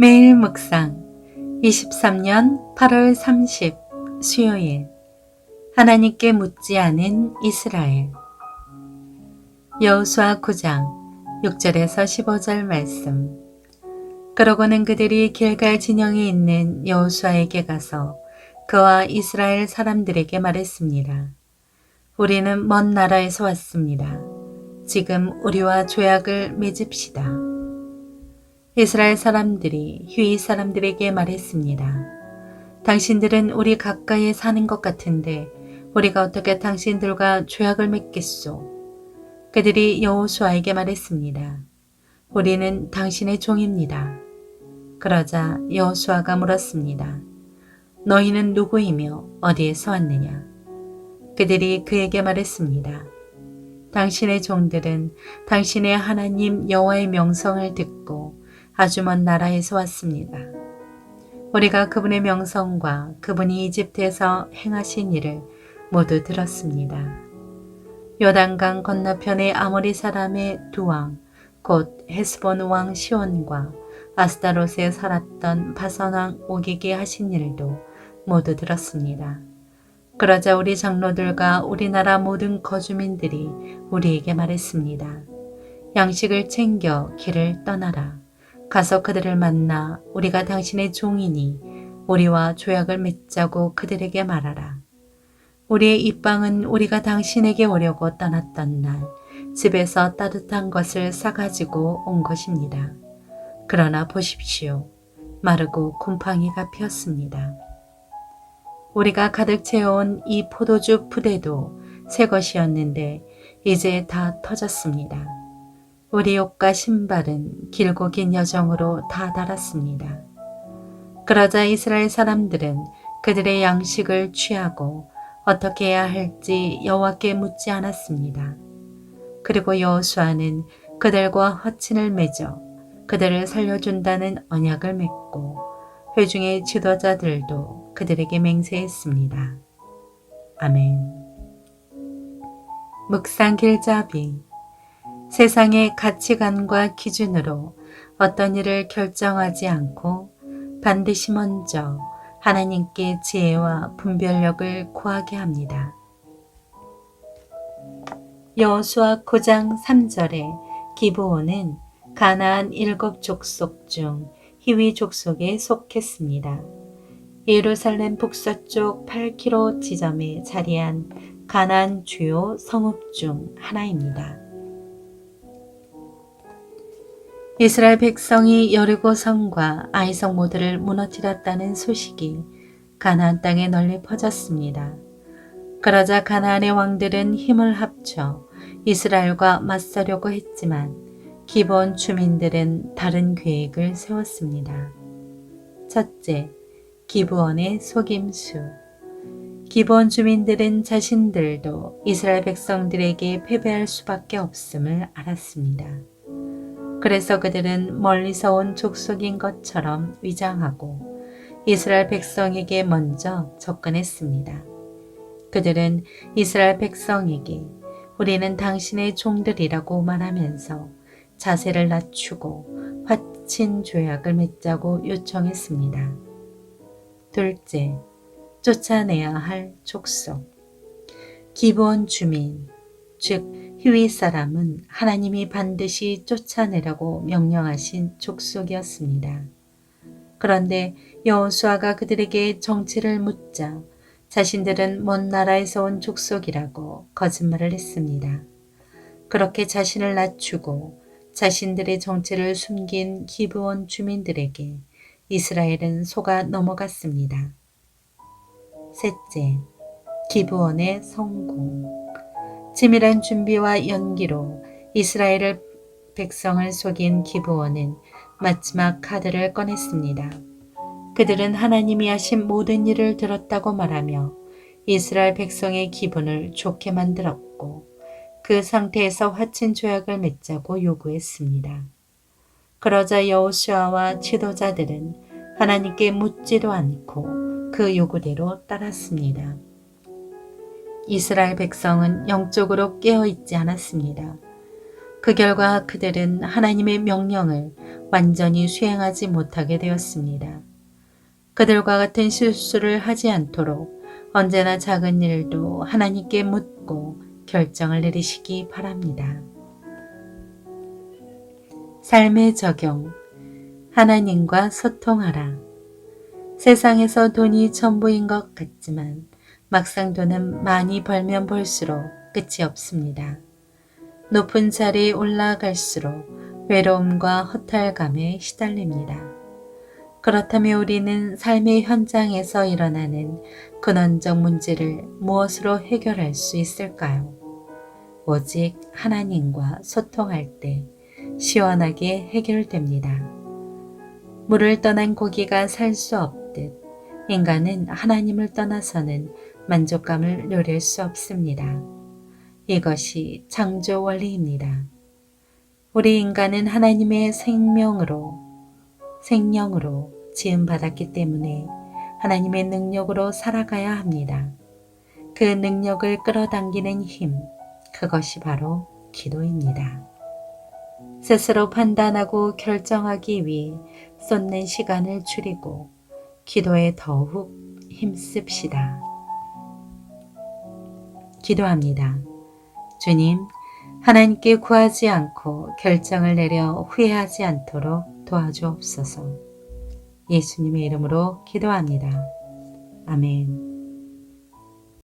매일 묵상 23년 8월 30 수요일 하나님께 묻지 않은 이스라엘 여호수아 9장 6절에서 15절 말씀. 그러고는 그들이 길갈 진영에 있는 여호수아에게 가서 그와 이스라엘 사람들에게 말했습니다. 우리는 먼 나라에서 왔습니다. 지금 우리와 조약을 맺읍시다. 이스라엘 사람들이 휘 사람들에게 말했습니다. 당신들은 우리 가까이에 사는 것 같은데 우리가 어떻게 당신들과 조약을 맺겠소? 그들이 여호수아에게 말했습니다. 우리는 당신의 종입니다. 그러자 여호수아가 물었습니다. 너희는 누구이며 어디에서 왔느냐? 그들이 그에게 말했습니다. 당신의 종들은 당신의 하나님 여호와의 명성을 듣고 아주 먼 나라에서 왔습니다. 우리가 그분의 명성과 그분이 이집트에서 행하신 일을 모두 들었습니다. 요단강 건너편의 아모리 사람의 두 왕, 곧 헤스본 왕 시온과 아스타롯에 살았던 바산 왕 오기게 하신 일도 모두 들었습니다. 그러자 우리 장로들과 우리나라 모든 거주민들이 우리에게 말했습니다. 양식을 챙겨 길을 떠나라. 가서 그들을 만나 우리가 당신의 종이니 우리와 조약을 맺자고 그들에게 말하라. 우리의 입방은 우리가 당신에게 오려고 떠났던 날 집에서 따뜻한 것을 싸가지고 온 것입니다. 그러나 보십시오. 마르고 곰팡이가 피었습니다. 우리가 가득 채워온 이 포도주 부대도 새 것이었는데 이제 다 터졌습니다. 우리 옷과 신발은 길고 긴 여정으로 다 닳았습니다. 그러자 이스라엘 사람들은 그들의 양식을 취하고 어떻게 해야 할지 여호와께 묻지 않았습니다. 그리고 여호수아는 그들과 화친을 맺어 그들을 살려준다는 언약을 맺고 회중의 지도자들도 그들에게 맹세했습니다. 아멘. 묵상 길잡이. 세상의 가치관과 기준으로 어떤 일을 결정하지 않고 반드시 먼저 하나님께 지혜와 분별력을 구하게 합니다. 여호수아 9장 3절에 기브온은 가나안 7 족속 중 히위 족속에 속했습니다. 예루살렘 북서쪽 8km 지점에 자리한 가나안 주요 성읍 중 하나입니다. 이스라엘 백성이 여리고성과 아이성 모두를 무너뜨렸다는 소식이 가나안 땅에 널리 퍼졌습니다. 그러자 가나안의 왕들은 힘을 합쳐 이스라엘과 맞서려고 했지만 기브온 주민들은 다른 계획을 세웠습니다. 첫째, 기브온의 속임수. 기브온 주민들은 자신들도 이스라엘 백성들에게 패배할 수밖에 없음을 알았습니다. 그래서 그들은 멀리서 온 족속인 것처럼 위장하고 이스라엘 백성에게 먼저 접근했습니다. 그들은 이스라엘 백성에게 우리는 당신의 종들이라고 말하면서 자세를 낮추고 화친 조약을 맺자고 요청했습니다. 둘째, 쫓아내야 할 족속. 기브온 주민, 즉 히위 사람은 하나님이 반드시 쫓아내라고 명령하신 족속이었습니다. 그런데 여호수아가 그들에게 정체를 묻자 자신들은 먼 나라에서 온 족속이라고 거짓말을 했습니다. 그렇게 자신을 낮추고 자신들의 정체를 숨긴 기브온 주민들에게 이스라엘은 속아 넘어갔습니다. 셋째, 기브온의 성공. 치밀한 준비와 연기로 이스라엘 백성을 속인 기브온은 마지막 카드를 꺼냈습니다. 그들은 하나님이 하신 모든 일을 들었다고 말하며 이스라엘 백성의 기분을 좋게 만들었고 그 상태에서 화친 조약을 맺자고 요구했습니다. 그러자 여호수아와 지도자들은 하나님께 묻지도 않고 그 요구대로 따랐습니다. 이스라엘 백성은 영적으로 깨어있지 않았습니다. 그 결과 그들은 하나님의 명령을 완전히 수행하지 못하게 되었습니다. 그들과 같은 실수를 하지 않도록 언제나 작은 일도 하나님께 묻고 결정을 내리시기 바랍니다. 삶의 적용. 하나님과 소통하라. 세상에서 돈이 전부인 것 같지만 막상 돈은 많이 벌면 벌수록 끝이 없습니다. 높은 자리에 올라갈수록 외로움과 허탈감에 시달립니다. 그렇다면 우리는 삶의 현장에서 일어나는 근원적 문제를 무엇으로 해결할 수 있을까요? 오직 하나님과 소통할 때 시원하게 해결됩니다. 물을 떠난 고기가 살 수 없듯 인간은 하나님을 떠나서는 만족감을 누릴 수 없습니다. 이것이 창조 원리입니다. 우리 인간은 하나님의 생명으로 지음받았기 때문에 하나님의 능력으로 살아가야 합니다. 그 능력을 끌어당기는 힘, 그것이 바로 기도입니다. 스스로 판단하고 결정하기 위해 쏟는 시간을 줄이고 기도에 더욱 힘씁시다. 기도합니다. 주님, 하나님께 구하지 않고 결정을 내려 후회하지 않도록 도와주옵소서. 예수님의 이름으로 기도합니다. 아멘.